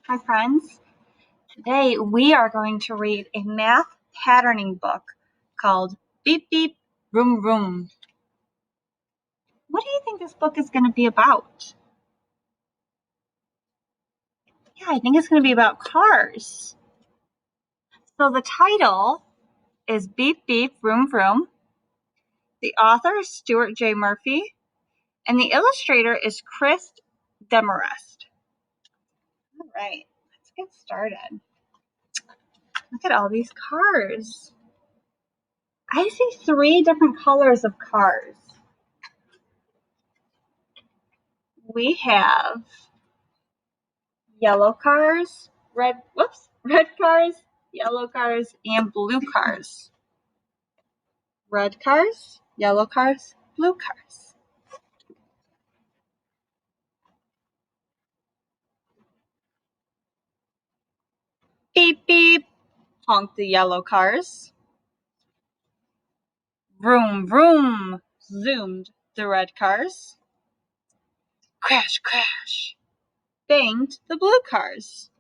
Hi friends. Today we are going to read a math patterning book called Beep Beep Vroom Vroom. What do you think this book is going to be about? Yeah, I think it's going to be about cars. So the title is Beep Beep Vroom Vroom. The author is Stuart J. Murphy and the illustrator is Chris Demarest. All right, let's get started. Look at all these cars. I see 3 different colors of cars. We have yellow cars, red cars, yellow cars, and blue cars. Red cars, yellow cars, blue cars. Beep beep, honk the yellow cars. Vroom vroom, zoomed the red cars. Crash crash, banged the blue cars.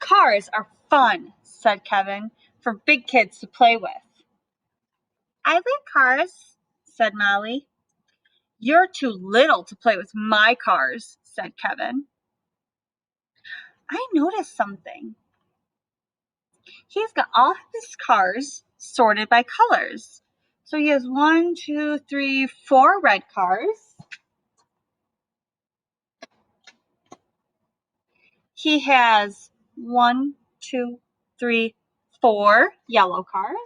Cars are fun, said Kevin, for big kids to play with. I like cars, said Molly. You're too little to play with my cars, said Kevin. I noticed something. He's got all his cars sorted by colors. So he has 1, 2, 3, 4 red cars. He has 1, 2, 3, 4 yellow cars.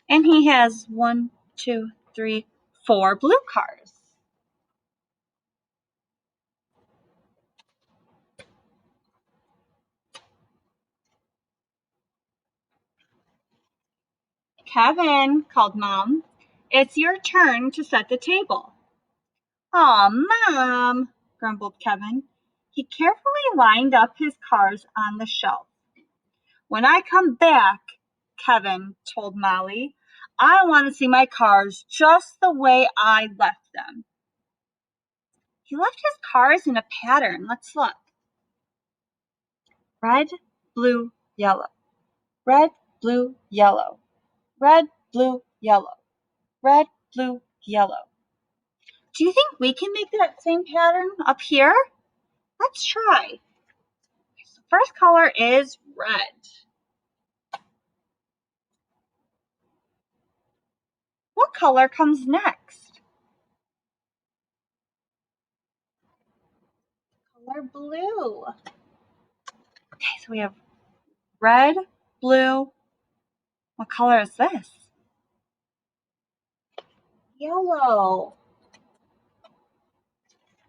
And he has 1, 2, 3, 4 blue cars. Kevin, called Mom, it's your turn to set the table. Aw, Mom, grumbled Kevin. He carefully lined up his cars on the shelf. When I come back, Kevin told Molly, I want to see my cars just the way I left them. He left his cars in a pattern. Let's look. Red, blue, yellow. Red, blue, yellow. Red, blue, yellow. Red, blue, yellow. Do you think we can make that same pattern up here? Let's try. The first color is red. What color comes next? Color blue. Okay, so we have red, blue. What color is this? Yellow.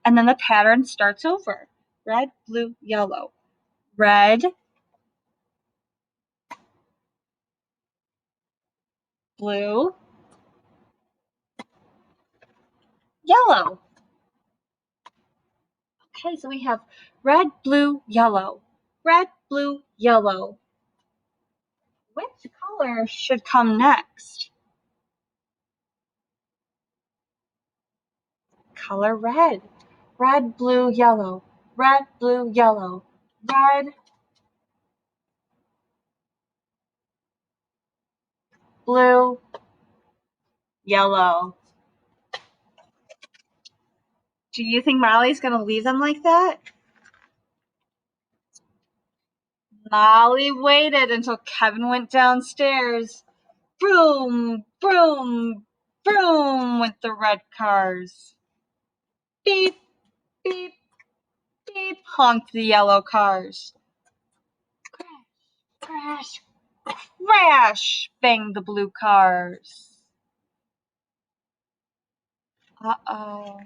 And then the pattern starts over. Red, blue, yellow. Red, blue, yellow. Okay, so we have red, blue, yellow. Red, blue, yellow. Which color should come next? Color red. Red, blue, yellow. Red, blue, yellow. Red, blue, yellow. Do you think Molly's going to leave them like that? Molly waited until Kevin went downstairs. Vroom, vroom, vroom went the red cars. Beep, beep, beep honked the yellow cars. Crash, crash, crash banged the blue cars. Uh-oh.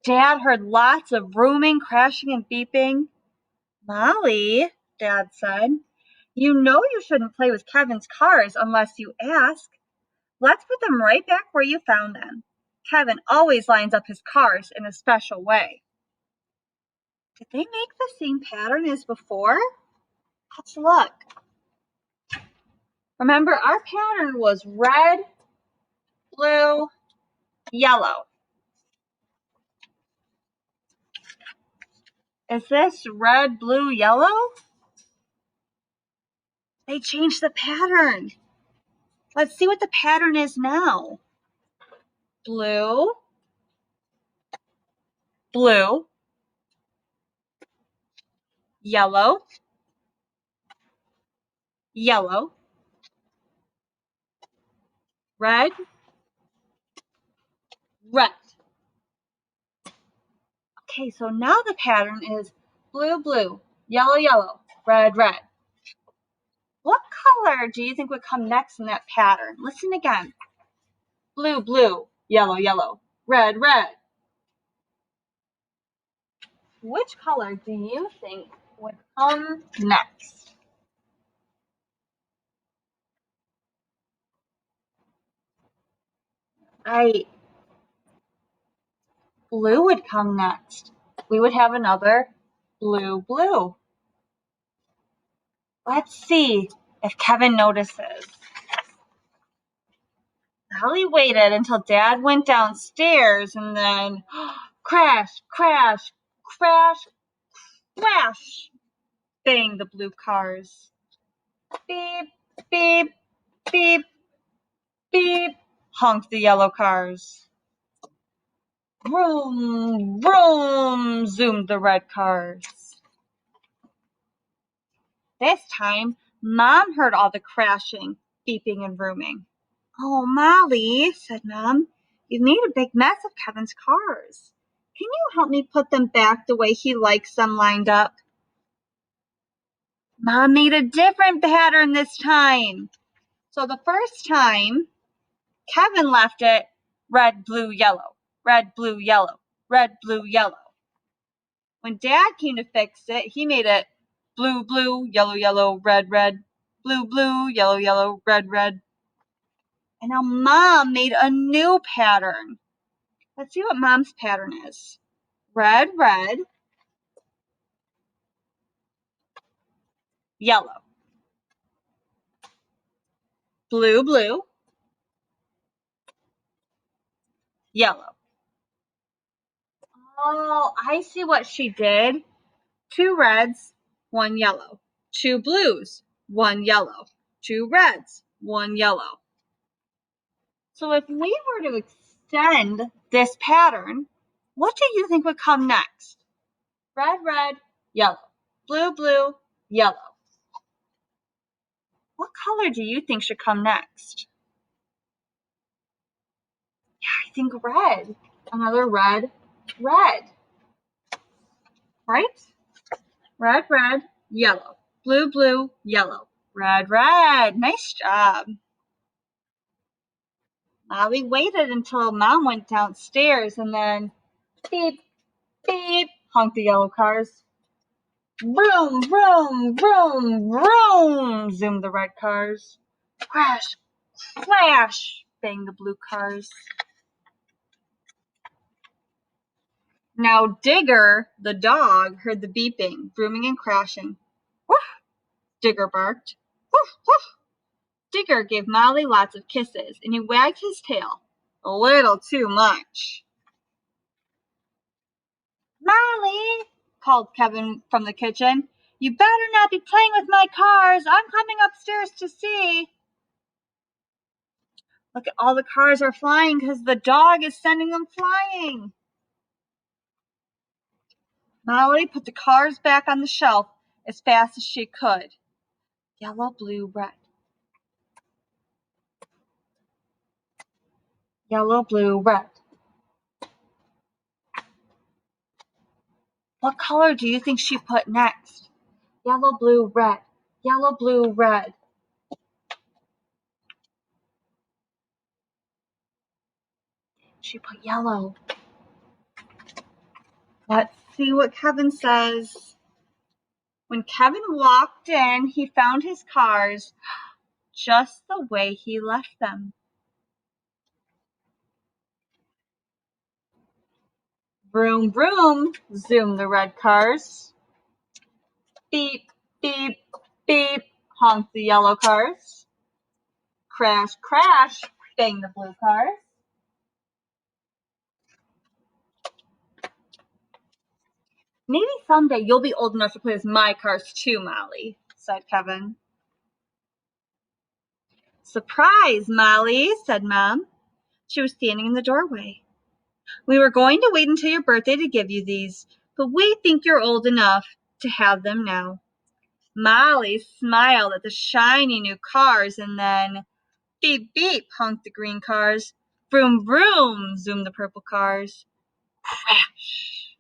Dad heard lots of vrooming, crashing, and beeping. Molly, Dad said, you know you shouldn't play with Kevin's cars unless you ask. Let's put them right back where you found them. Kevin always lines up his cars in a special way. Did they make the same pattern as before? Let's look. Remember, our pattern was red, blue, yellow. Is this red, blue, yellow? They changed the pattern. Let's see what the pattern is now. Blue, blue, yellow, yellow, red, red. Okay, so now the pattern is blue, blue, yellow, yellow, red, red. What color do you think would come next in that pattern? Listen again. Blue, blue, yellow, yellow, red, red. Which color do you think would come next? Right, blue would come next. We would have another blue, blue. Let's see if Kevin notices. Holly waited until Dad went downstairs and then crash, crash, crash, crash, banged the blue cars. Beep, beep, beep, beep, honked the yellow cars. Vroom, vroom, zoomed the red cars. This time, Mom heard all the crashing, beeping, and vrooming. Oh, Molly, said Mom, you've made a big mess of Kevin's cars. Can you help me put them back the way he likes them lined up? Mom made a different pattern this time. So the first time, Kevin left it red, blue, yellow, red, blue, yellow, red, blue, yellow. When Dad came to fix it, he made it blue, blue, yellow, yellow, red, red, blue, blue, yellow, yellow, red, red. And now Mom made a new pattern. Let's see what Mom's pattern is. Red, red, yellow, blue, blue, yellow. Oh, I see what she did. 2 reds, 1 yellow. 2 blues, 1 yellow. 2 reds, 1 yellow. So if we were to extend this pattern, what do you think would come next? Red, red, yellow. Blue, blue, yellow. What color do you think should come next? Yeah, I think red. Another red, red. Right? Red, red, yellow. Blue, blue, yellow. Red, red. Nice job. Molly waited until Mom went downstairs and then beep, beep, honked the yellow cars. Vroom, vroom, vroom, vroom, zoomed the red cars. Crash, flash, banged the blue cars. Now Digger, the dog, heard the beeping, vrooming, and crashing. Woof, Digger barked. Woof, woof. Digger gave Molly lots of kisses, and he wagged his tail. A little too much. Molly, called Kevin from the kitchen, you better not be playing with my cars. I'm coming upstairs to see. Look at all the cars are flying because the dog is sending them flying. Molly put the cars back on the shelf as fast as she could. Yellow, blue, red. Yellow, blue, red. What color do you think she put next? Yellow, blue, red. Yellow, blue, red. She put yellow. Let's see what Kevin says. When Kevin walked in, he found his cars just the way he left them. Vroom, vroom, zoomed the red cars. Beep, beep, beep, honked the yellow cars. Crash, crash, bang the blue cars. Maybe someday you'll be old enough to play with my cars too, Molly, said Kevin. Surprise, Molly, said Mom. She was standing in the doorway. We were going to wait until your birthday to give you these, but we think you're old enough to have them now. Molly smiled at the shiny new cars, and then beep, beep, honked the green cars. Vroom, vroom, zoomed the purple cars. Crash.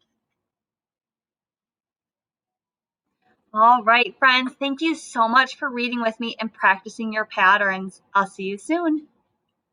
All right, friends, thank you so much for reading with me and practicing your patterns. I'll see you soon.